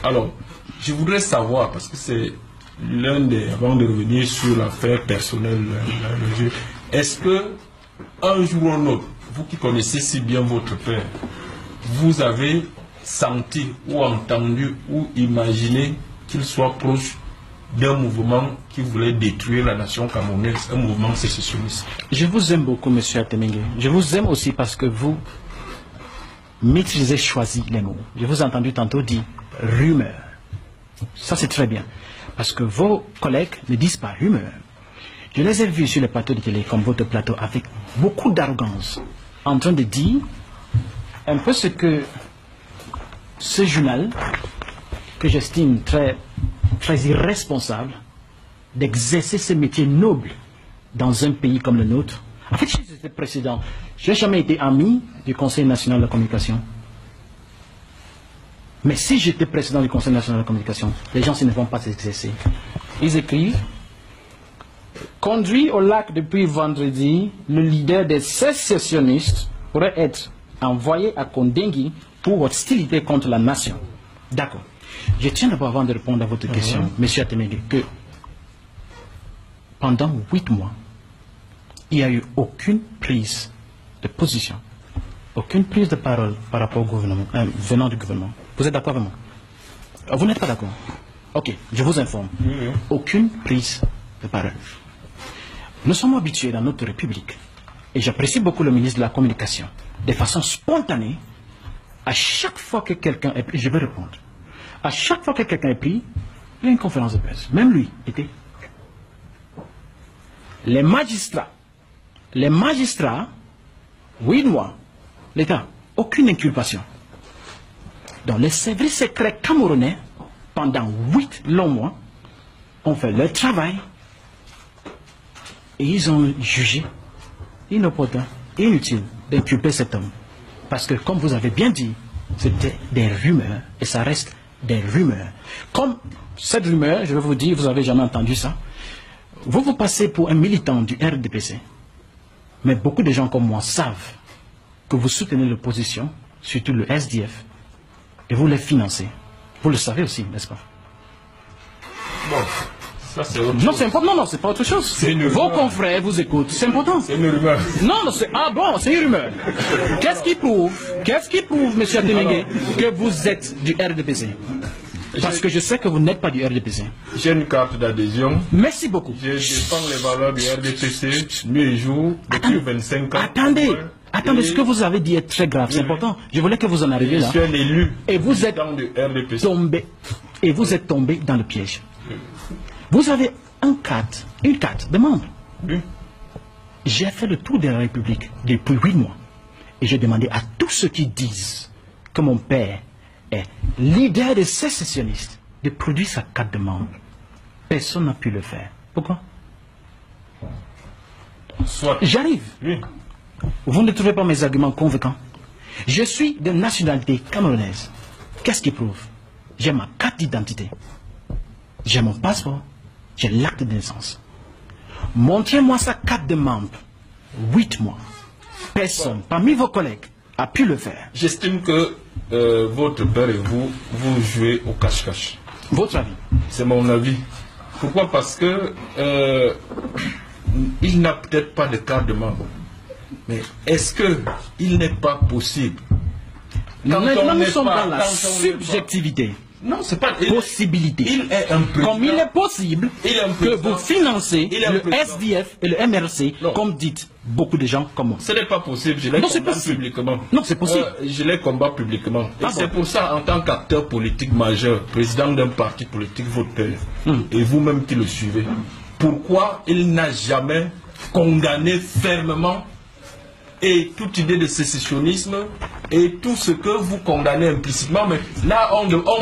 Alors, je voudrais savoir, parce que c'est l'un des... Avant de revenir sur l'affaire personnelle, est-ce que, un jour ou un autre, vous qui connaissez si bien votre père, vous avez senti ou entendu ou imaginé qu'il soit proche d'un mouvement qui voulait détruire la nation camerounaise, un mouvement sécessionniste? Je vous aime beaucoup, M. Atemengue. Je vous aime aussi parce que vous maîtrisez, choisi les mots. Je vous ai entendu tantôt dire rumeur. Ça, c'est très bien. Parce que vos collègues ne disent pas rumeur. Je les ai vus sur les plateaux de télé, comme votre plateau, avec beaucoup d'arrogance, en train de dire un peu ce que ce journal, que j'estime très irresponsable, d'exercer ce métier noble dans un pays comme le nôtre. En fait, si j'étais président, je n'ai jamais été ami du Conseil national de la communication. Mais si j'étais président du Conseil national de la communication, les gens ne vont pas s'exercer. Ils écrivent: conduit au lac depuis vendredi, le leader des sécessionnistes pourrait être envoyé à Kondengui pour hostilité contre la nation. D'accord. Je tiens d'abord, avant de répondre à votre question, M. Atemengue, que pendant 8 mois, il n'y a eu aucune prise de position, aucune prise de parole par rapport au gouvernement, venant du gouvernement. Vous êtes d'accord avec moi? Vous n'êtes pas d'accord? Ok, je vous informe. Aucune prise de parole. Nous sommes habitués dans notre République, et j'apprécie beaucoup le ministre de la Communication, de façon spontanée, à chaque fois que quelqu'un est pris, je vais répondre. À chaque fois que quelqu'un est pris, il y a une conférence de presse. Même lui était. Les magistrats, 8 mois, l'État, aucune inculpation. Donc les services secrets camerounais, pendant 8 longs mois, ont fait leur travail et ils ont jugé inopportun, inutile d'inculper cet homme. Parce que, comme vous avez bien dit, c'était des rumeurs et ça reste des rumeurs. Comme cette rumeur, je vais vous dire, vous n'avez jamais entendu ça. Vous passez pour un militant du RDPC, mais beaucoup de gens comme moi savent que vous soutenez l'opposition, surtout le SDF, et vous les financez. Vous le savez aussi, n'est-ce pas? Bon, ça c'est autre chose. Non, c'est important. Non, c'est pas autre chose. Vos confrères vous écoutent. C'est important. C'est une rumeur. Non, c'est... Ah bon, c'est une rumeur. Qu'est-ce qui prouve, M. Atemengue, que vous êtes du RDPC? Parce que je sais que vous n'êtes pas du RDPC. J'ai une carte d'adhésion. Merci beaucoup. Je défends les valeurs du RDPC, nuit et jour, depuis 25 ans. Attendez, ce que vous avez dit est très grave, c'est important. Je voulais que vous en arriviez là. Je suis un élu. Et vous êtes tombé dans le piège. Vous avez une carte de membre. Oui. J'ai fait le tour de la République depuis 8 mois. Et j'ai demandé à tous ceux qui disent que mon père est leader des sécessionnistes de produire sa carte de membre. Personne n'a pu le faire. Pourquoi? J'arrive. Oui. Vous ne trouvez pas mes arguments convaincants? Je suis de nationalité camerounaise. Qu'est-ce qui prouve? J'ai ma carte d'identité. J'ai mon passeport. J'ai l'acte de naissance. Montrez-moi sa carte de membre. 8 mois. Personne, parmi vos collègues, a pu le faire. J'estime que votre père et vous jouez au cache-cache. Votre avis? C'est mon avis. Pourquoi? Parce que il n'a peut-être pas de carte de membre. Mais est-ce qu'il n'est pas possible? Maintenant, nous sommes dans la subjectivité. Non, c'est pas possibilité. Il est un président. Comme il est possible que vous financez le SDF et le MRC, comme dites beaucoup de gens comme moi. Ce n'est pas possible, je les combat publiquement. Non, c'est possible. Je les combat publiquement. Et c'est pour ça, en tant qu'acteur politique majeur, président d'un parti politique, votre père, et vous-même qui le suivez, pourquoi il n'a jamais condamné fermement et toute idée de sécessionnisme et tout ce que vous condamnez implicitement, mais là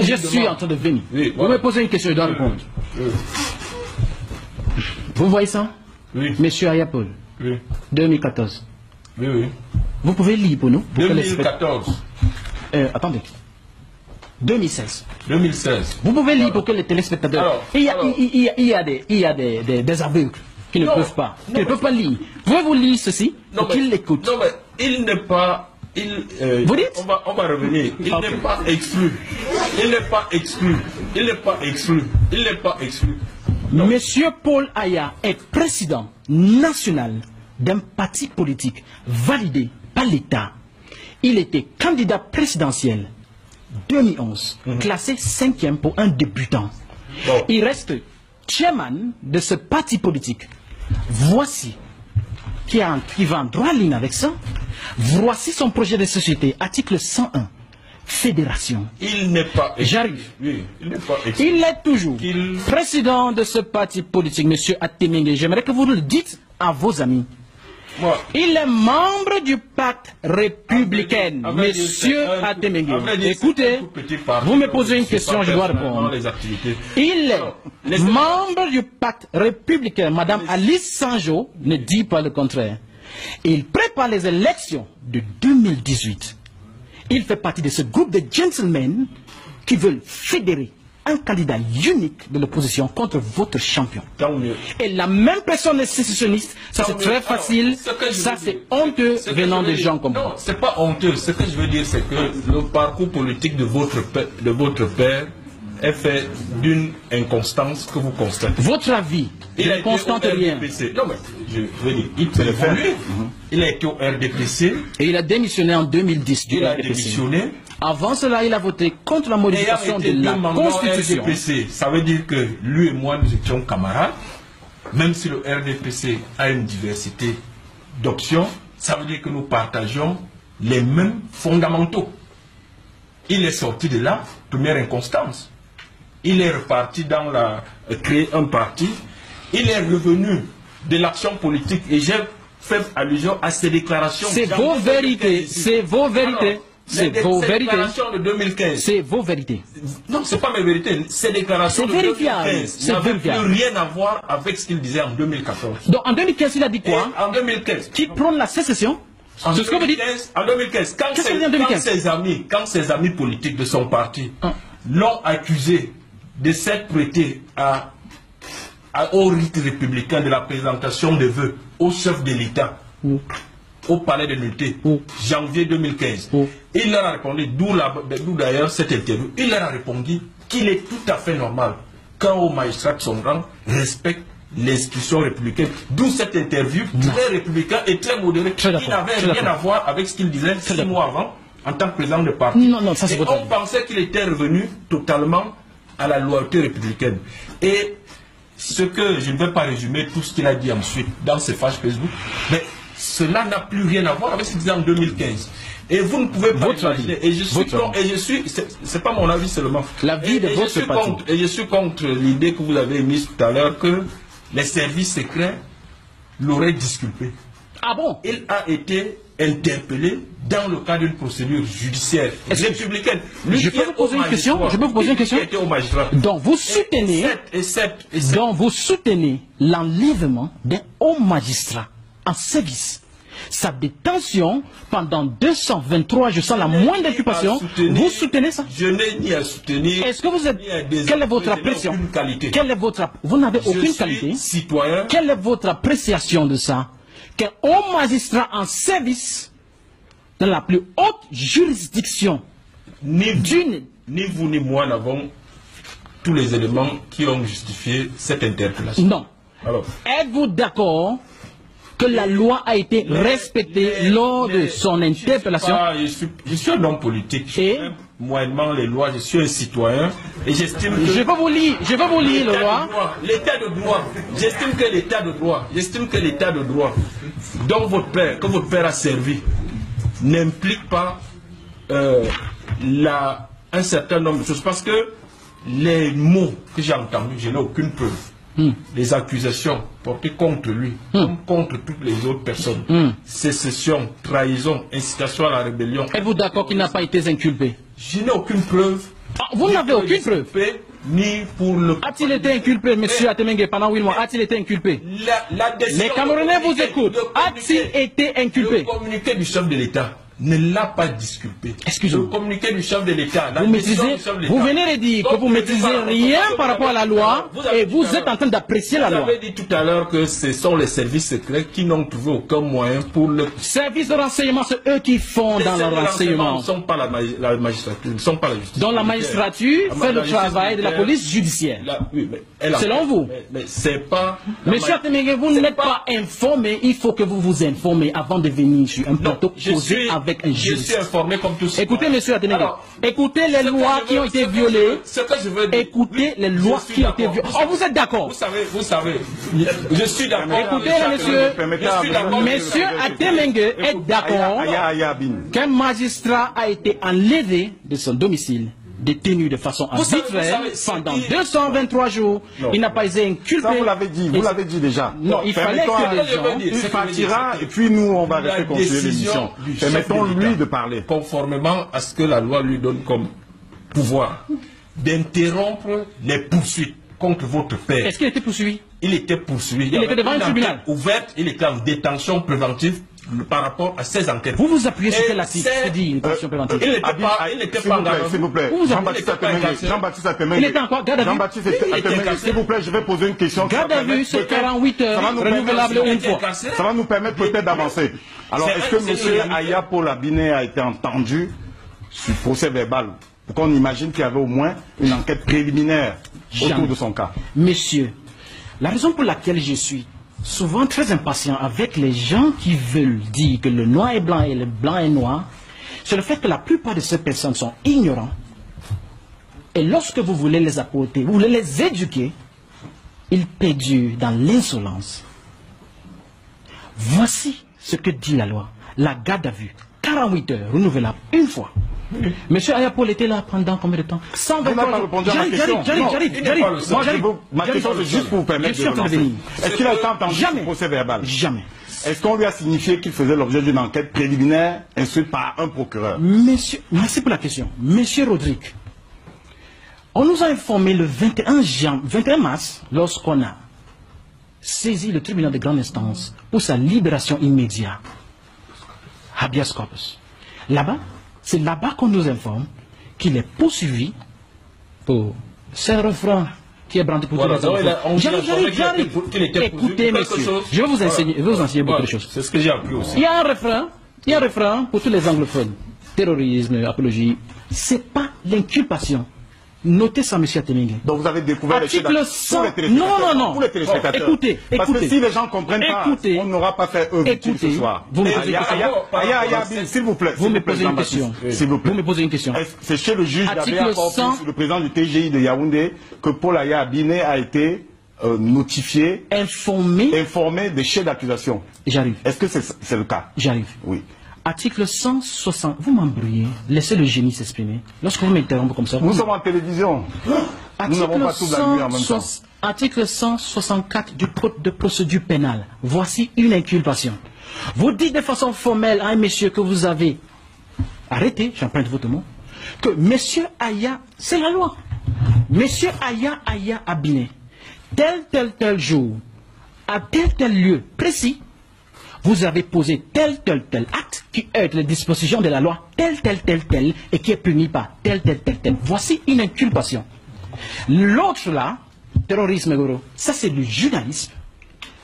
je suis en train de venir. Oui, vous me posez une question, je dois répondre. Vous voyez ça? Oui. Monsieur Ayapol. Oui. 2014. Oui, oui. Vous pouvez lire pour nous? 2014. Attendez. 2016. 2016. Vous pouvez lire pour que les téléspectateurs... Il y a des aveugles qui ne peuvent pas. Qui ne peuvent pas lire. Pouvez-vous lire ceci pour qu'ils l'écoutent? Non, mais il n'est pas Vous dites? On va revenir. Il n'est pas exclu. Il n'est pas exclu. Il n'est pas exclu. Il n'est pas exclu. Non. Monsieur Paul Aya est président national d'un parti politique validé par l'État. Il était candidat présidentiel 2011, classé 5e pour un débutant. Bon. Il reste chairman de ce parti politique. Voici qui va en droit ligne avec ça. Voici son projet de société, article 101, fédération. Il n'est pas exclu. J'arrive. Oui, il n'est pas exclu. Il est toujours président de ce parti politique, monsieur Atemengue. J'aimerais que vous le dites à vos amis. Moi, Il est membre du pacte républicain, monsieur Atemengue. Écoutez, vous me posez une question, je dois répondre. Il est membre du pacte républicain. Madame Alice Sanjo ne dit pas le contraire. Il prépare les élections de 2018. Il fait partie de ce groupe de gentlemen qui veulent fédérer un candidat unique de l'opposition contre votre champion. Tant mieux. Et la même personne est sécessionniste, ça c'est très facile, ça c'est honteux venant de gens comme vous. Non, c'est pas honteux. Ce que je veux dire, c'est que le parcours politique de votre père est fait d'une inconstance que vous constatez. Votre avis, il est constant et rien. Non, mais je veux dire, il peut le faire. Il a été au RDPC. Et il a démissionné en 2010 du Il a RDPC. démissionné. Avant cela, il a voté contre la modification de la Constitution. RDPC, ça veut dire que lui et moi, nous étions camarades. Même si le RDPC a une diversité d'options, ça veut dire que nous partageons les mêmes fondamentaux. Il est sorti de là, première inconstance. Il est reparti dans créer un parti. Il est revenu de l'action politique et j'ai fait allusion à ces déclarations. C'est vos vérités, c'est vos vérités. C'est vos vérités. Déclarations de 2015. C'est vos vérités. Non, c'est pas mes vérités. Ces déclarations de 2015 n'avaient plus rien à voir avec ce qu'il disait en 2014. Donc en 2015, il a dit quoi? En 2015. Qui prône la sécession? C'est ce que vous dites? En 2015, quand ses amis politiques de son parti l'ont accusé de s'être prêté au rite républicain de la présentation de vœux au chef de l'État, au palais de l'unité, janvier 2015. Il leur a répondu, d'où d'ailleurs cette interview, il leur a répondu qu'il est tout à fait normal qu'un haut magistrat de son rang respecte l'institution républicaine. D'où cette interview très républicain et très modéré, qui n'avait rien à voir avec ce qu'il disait 6 mois avant en tant que président de parti. Non, ça c'est et on pensait qu'il était revenu totalement à la loyauté républicaine. Et ce que je ne vais pas résumer tout ce qu'il a dit ensuite dans ses pages Facebook, mais cela n'a plus rien à voir avec ce qu'il disait en 2015. Et vous ne pouvez pas imaginer. Et je suis c'est pas mon avis seulement. L'avis de votre parti. Et je suis contre l'idée que vous avez émise tout à l'heure que les services secrets l'auraient disculpé. Ah bon? Il a été interpellé dans le cadre d'une procédure judiciaire républicaine. Je peux vous poser une question? Je peux vous poser une question? Donc vous soutenez, donc vous soutenez l'enlèvement d'un haut magistrat en service, sa détention pendant 223 jours sans la moindre occupation. Vous soutenez ça? Je n'ai ni à soutenir. Est-ce que vous êtes... Quelle est votre appréciation? Vous n'avez aucune qualité. Citoyen. Quelle est votre appréciation de ça? Qu'un haut magistrat en service dans la plus haute juridiction ni vous ni moi n'avons tous les éléments qui ont justifié cette interpellation. Non. Êtes-vous d'accord que la loi a été respectée lors de son interpellation? Je suis un homme politique. Et moyennement les lois, je suis un citoyen et j'estime que... Je veux vous lire le droit. L'état de droit. J'estime que l'état de droit dont votre père a servi n'implique pas un certain nombre de choses. Parce que les mots que j'ai entendus, je n'ai aucune preuve. Les accusations portées contre lui, comme contre toutes les autres personnes, sécession, trahison, incitation à la rébellion. Êtes-vous d'accord qu'il n'a pas été inculpé? Je n'ai aucune preuve. Vous n'avez aucune preuve? Ni pour le... A-t-il été inculpé, M. Atemengue, pendant 8 mois? A-t-il été inculpé? Les Camerounais vous écoutent. A-t-il été inculpé? Le communiqué du chef de l'État ne l'a pas disculpé. Excusez-moi. Le communiqué du chef de l'État. Vous maîtrisez, vous venez de dire que vous ne maîtrisez rien par rapport à la loi et vous êtes en train d'apprécier la loi. Vous avez dit tout à l'heure que ce sont les services secrets qui n'ont trouvé aucun moyen pour le... Services de renseignement, c'est eux qui font dans le renseignement. Ils ne sont pas la magistrature, ils ne sont pas la justice. Donc la magistrature fait le travail de la police judiciaire. Selon vous. Mais c'est pas... Monsieur Atemengue, vous n'êtes pas informé, il faut que vous vous informez avant de venir sur un plateau posé avec un juriste. Je suis informé comme tous. Écoutez, monsieur Atemengue, écoutez les lois qui ont été violées. Écoutez les lois qui ont été violées. Oh, vous êtes d'accord? Vous savez, je suis d'accord. Écoutez, monsieur Atemengue est d'accord qu'un magistrat a été enlevé de son domicile, détenu de façon arbitraire pendant 223 jours. Non. Il n'a pas été inculpé. Ça, vous l'avez dit déjà. Non, il fallait que les gens... Il partira et puis nous, on va rester continuer l'émission. Permettons-lui de parler. Conformément à ce que la loi lui donne comme pouvoir, d'interrompre les poursuites contre votre père. Est-ce qu'il était poursuivi? Il était poursuivi. Il était devant un tribunal ouverte, il était en détention préventive par rapport à ces enquêtes. Vous vous appuyez sur quel article qui dit une détention préventive? Il n'était pas en garde. S'il vous plaît, Jean-Baptiste Atemengue. Il était en quoi? Garde à vue? Jean-Baptiste Atemengue, s'il vous plaît, je vais poser une question. Garde à vue, c'est 48 heures, renouvelable une fois. Ça va nous permettre peut-être d'avancer. Alors, est-ce que M. Aya Paul Abiné a été entendu sur procès verbal? Pour qu'on imagine qu'il y avait au moins une enquête préliminaire autour de son cas. Monsieur, la raison pour laquelle je suis souvent très impatient avec les gens qui veulent dire que le noir est blanc et le blanc est noir, c'est le fait que la plupart de ces personnes sont ignorants. Et lorsque vous voulez les apporter, vous voulez les éduquer, ils perdurent dans l'insolence. Voici ce que dit la loi. La garde à vue, 48 heures, renouvelable une fois. Monsieur Aya Paul était là pendant combien de temps? 123 jours. J'arrive. Ma question, c'est juste pour vous permettre de relancer. Est-ce qu'il a été entendu sur le procès verbal? Jamais. Est-ce qu'on lui a signifié qu'il faisait l'objet d'une enquête préliminaire instruite par un procureur? Monsieur, merci pour la question. Monsieur Rodrigue, on nous a informé le 21 mars, lorsqu'on a saisi le tribunal de grande instance pour sa libération immédiate. Habeas corpus. Là-bas, c'est là-bas qu'on nous informe qu'il est poursuivi pour ce refrain qui est brandi pour tous les enfants. J'arrive. Écoutez, messieurs, je vais vous enseigner beaucoup de choses. C'est ce que j'ai appris aussi. Il y a un refrain pour tous les anglophones. Terrorisme, apologie. C'est pas l'inculpation. Notez ça, monsieur Atemengue. Donc vous avez découvert article 100. Non. Pour les téléspectateurs. Écoutez. Parce que si les gens ne comprennent pas, on n'aura pas fait eux ce soir. Vous me posez une question. S'il vous plaît. Vous me posez une question. Vous me posez une question. C'est chez le juge Dabea Corpus, le président du TGI de Yaoundé, que Paul Aya Abiné a été notifié, informé des chefs d'accusation. J'arrive. Est-ce que c'est le cas? J'arrive. Oui. Article 160, vous m'embrouillez, laissez le génie s'exprimer. Lorsque vous m'interrompez comme ça... Nous sommes en télévision. Nous n'avons pas toute la nuit en même temps. Article 164 du Code de procédure pénale. Voici une inculpation. Vous dites de façon formelle à un monsieur que vous avez arrêté, j'emprunte votre mot, que monsieur Aya, c'est la loi. Monsieur Aya Abiné, tel jour, à tel lieu précis, vous avez posé tel acte qui heurte les dispositions de la loi, tel, et qui est puni par tel. Voici une inculpation. L'autre là, terrorisme, ça c'est du journalisme.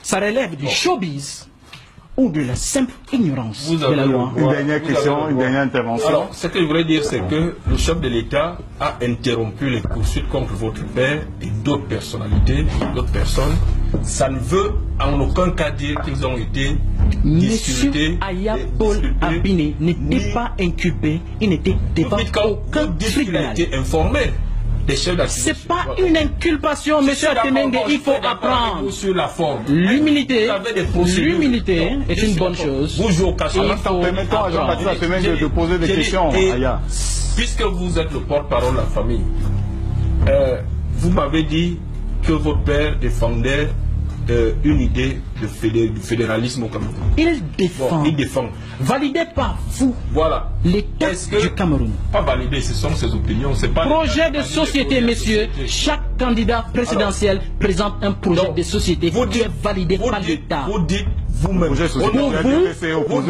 Ça relève du showbiz ou de la simple ignorance de la loi. Une dernière question, une dernière intervention. Alors, ce que je voulais dire, c'est que le chef de l'État a interrompu les poursuites contre votre père et d'autres personnalités, d'autres personnes. Ça ne veut en aucun cas dire qu'ils ont été discutés. Monsieur Aya Paul Abiné n'était pas inculpé, il n'était devant aucun tribunal. Il a été informé. C'est pas une inculpation, monsieur Atemengue, il faut apprendre. L'humilité est une bonne chose. Permettons à Jean-Baptiste Atemengue de poser des questions. Puisque vous êtes le porte-parole de la famille, vous m'avez dit que votre père défendait une idée de fédéralisme au Cameroun. Il défend. Validé par vous. Voilà. L'État du Cameroun. Pas validé, ce sont ses opinions. C'est pas projet de société, messieurs. Chaque candidat présidentiel présente un projet de société qui est validé par l'État. vous-même.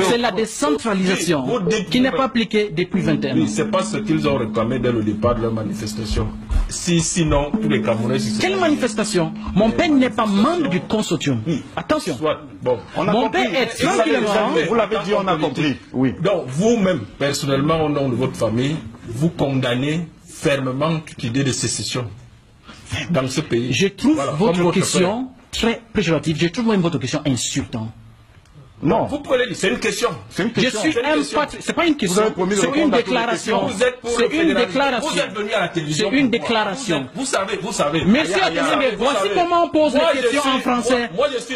C'est la décentralisation qui n'est pas appliquée depuis 21 ans. Oui, c'est pas ce qu'ils ont réclamé dès le départ de leur manifestation. Sinon, tous les Camerounais... Quelle manifestation? Mon père n'est pas membre du consortium. Attention. Bon, mon père est tranquillement... Vous l'avez dit, on a compris. Oui. Donc, vous-même, personnellement, au nom de votre famille, vous condamnez fermement toute idée de sécession dans ce pays. Je trouve votre question très péjorative. Je trouve même votre question insultante. Non. Vous prenez, c'est une question. Je suis un c'est pas une question, c'est une déclaration. C'est une déclaration. Vous êtes venu à la télévision. C'est une déclaration. Vous savez. Monsieur Atemenge, voici comment on pose les questions en français.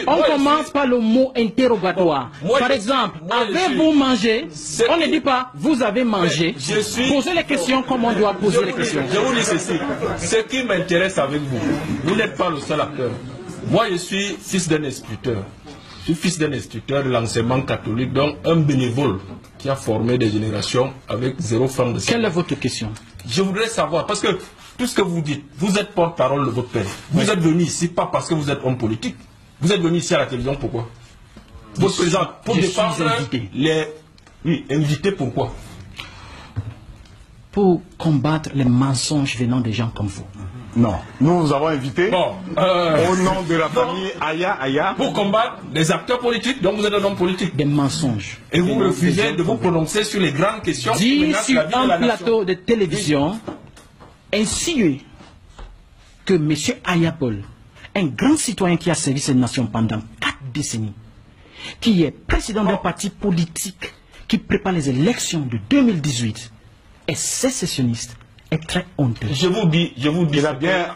On commence par le mot interrogatoire. Par exemple, avez-vous mangé? On ne dit pas vous avez mangé. Posez les questions comme on doit poser les questions. Je vous dis ceci. Ce qui m'intéresse avec vous, vous n'êtes pas le seul acteur. Moi, je suis fils d'un instituteur. Je suis fils d'un instituteur de l'enseignement catholique, donc un bénévole qui a formé des générations avec 0 franc de salaire. Quelle est votre question? Je voudrais savoir, parce que tout ce que vous dites, vous êtes porte-parole de votre père. Vous êtes venu ici pas parce que vous êtes homme politique. Vous êtes venu ici à la télévision pourquoi? Votre président, pour défendre les... Oui, invité pourquoi? Pour combattre les mensonges venant des gens comme vous. Non, nous vous avons invité au nom de la famille Aya. Pour combattre les acteurs politiques, donc vous êtes un homme politique. Des mensonges. Et vous refusez de vous prononcer sur les grandes questions. Dire sur un plateau de télévision, insinuer que M. Aya Paul, un grand citoyen qui a servi cette nation pendant 4 décennies, qui est président d'un parti politique qui prépare les élections de 2018, est sécessionniste, est très honteux. Je vous dis. Il a bien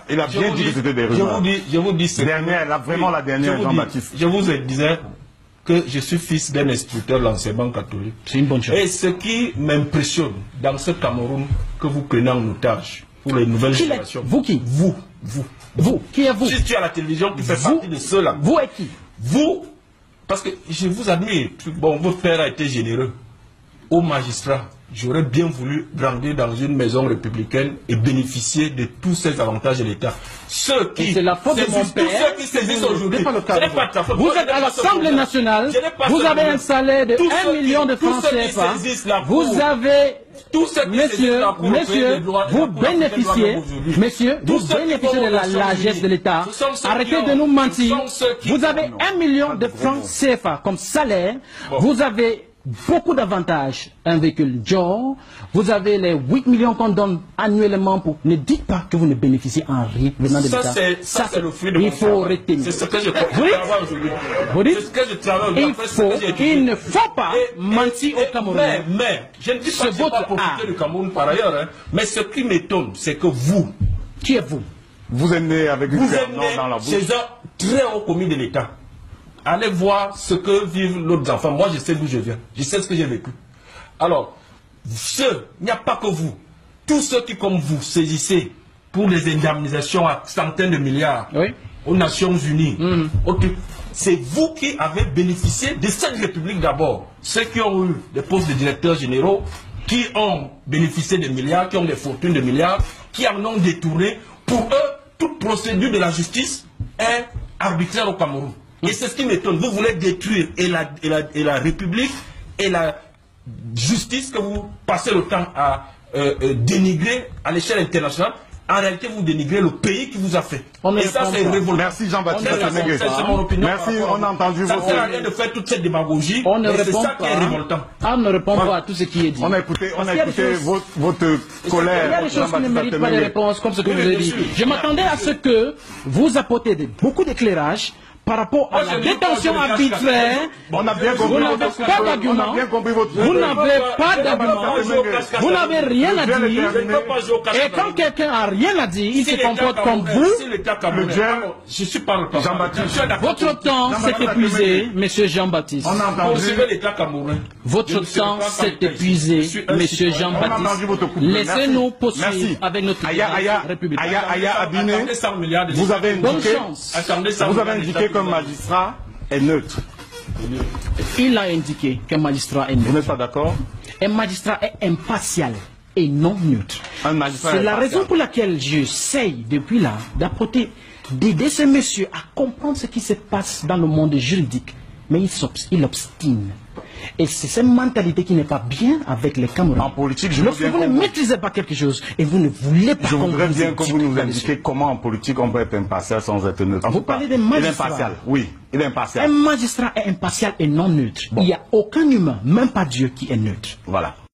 dit que c'était des rumeurs. Je vous dis ce la dernière, Jean-Baptiste. Je vous disais que je suis fils d'un instituteur de l'enseignement catholique. C'est une bonne chose. Et ce qui m'impressionne dans ce Cameroun que vous prenez en otage pour les nouvelles générations. Vous qui? Vous. Qui êtes vous? Si tu es à la télévision qui fait partie de ceux-là. Vous êtes qui? Vous, parce que je vous admire. Bon, votre père a été généreux. Au magistrat, j'aurais bien voulu grandir dans une maison républicaine et bénéficier de tous ces avantages de l'État. Ceux qui c'est la faute de mon père. Tous ceux qui saisissent aujourd'hui, ce n'est pas ta faute. Vous êtes à l'Assemblée nationale, vous avez un salaire de 1 million de francs CFA. Vous avez, messieurs, vous bénéficiez de la largesse de l'État. Arrêtez de nous mentir. Vous avez 1 million de francs CFA comme salaire. Vous avez beaucoup d'avantages. Un véhicule Dior, vous avez les 8 millions qu'on donne annuellement pour... Ne dites pas que vous ne bénéficiez en rien venant de l'État. Ça, c'est le fruit de mon travail. Il faut retenir. C'est ce que je travaille aujourd'hui. Vous dites, c'est ce que je travaille aujourd'hui. Il ne faut pas mentir au Cameroun. Mais, je ne dis pas que je n'ai pas profité du Cameroun par ailleurs. Hein, mais ce qui m'étonne, c'est que vous... Qui êtes-vous? Vous êtes né avec une cuillère dans la bouche. Vous êtes né chez un très haut commis de l'État. Allez voir ce que vivent nos enfants. Moi, je sais d'où je viens. Je sais ce que j'ai vécu. Alors, il n'y a pas que vous. Tous ceux qui, comme vous, saisissez pour les indemnisations à centaines de milliards aux Nations Unies, c'est vous qui avez bénéficié de cette République d'abord. Ceux qui ont eu des postes de directeurs généraux, qui ont bénéficié de milliards, qui ont des fortunes de milliards, qui en ont détourné. Pour eux, toute procédure de la justice est arbitraire au Cameroun. Et c'est ce qui m'étonne. Vous voulez détruire et la République et la justice que vous passez le temps à dénigrer à l'échelle internationale. En réalité, vous dénigrez le pays qui vous a fait. Et ça, c'est révoltant. Merci Jean-Baptiste. C'est mon opinion. Merci, on a entendu ça votre... ne sert à rien de faire toute cette démagogie. C'est ça qui est révoltant. On ne répond pas à tout ce qui est dit. On a écouté votre colère. Il y a des choses qui ne méritent pas de réponse, comme ce que vous avez dit. Je m'attendais à ce que vous apportez beaucoup d'éclairage par rapport à la détention arbitraire. On a bien compris. Vous n'avez pas d'argument. Vous n'avez pas d'argument. Vous n'avez rien à dire. Et quand quelqu'un n'a rien à dire, il se comporte comme vous. Je suis pas le Jean-Baptiste. Votre temps s'est épuisé, monsieur Jean-Baptiste. On a entendu l'État camerounais. Votre temps s'est épuisé, monsieur Jean-Baptiste. Laissez-nous poursuivre avec notre République. Aya Abiné, vous avez indiqué qu'un magistrat est neutre. Il a indiqué qu'un magistrat est neutre. Vous n'êtes pas d'accord? Un magistrat est impartial et non neutre. C'est la raison pour laquelle j'essaye depuis là d'aider ce monsieur à comprendre ce qui se passe dans le monde juridique Mais il obstine. Et c'est cette mentalité qui n'est pas bien avec les Camerounais. En politique, lorsque vous ne maîtrisez pas quelque chose et vous ne voulez pas... Je voudrais bien que vous nous indiquiez comment en politique on peut être impartial sans être neutre. Vous parlez des magistrats. Il est impartial, oui, il est impartial. Un magistrat est impartial et non neutre. Bon. Il n'y a aucun humain, même pas Dieu, qui est neutre. Voilà.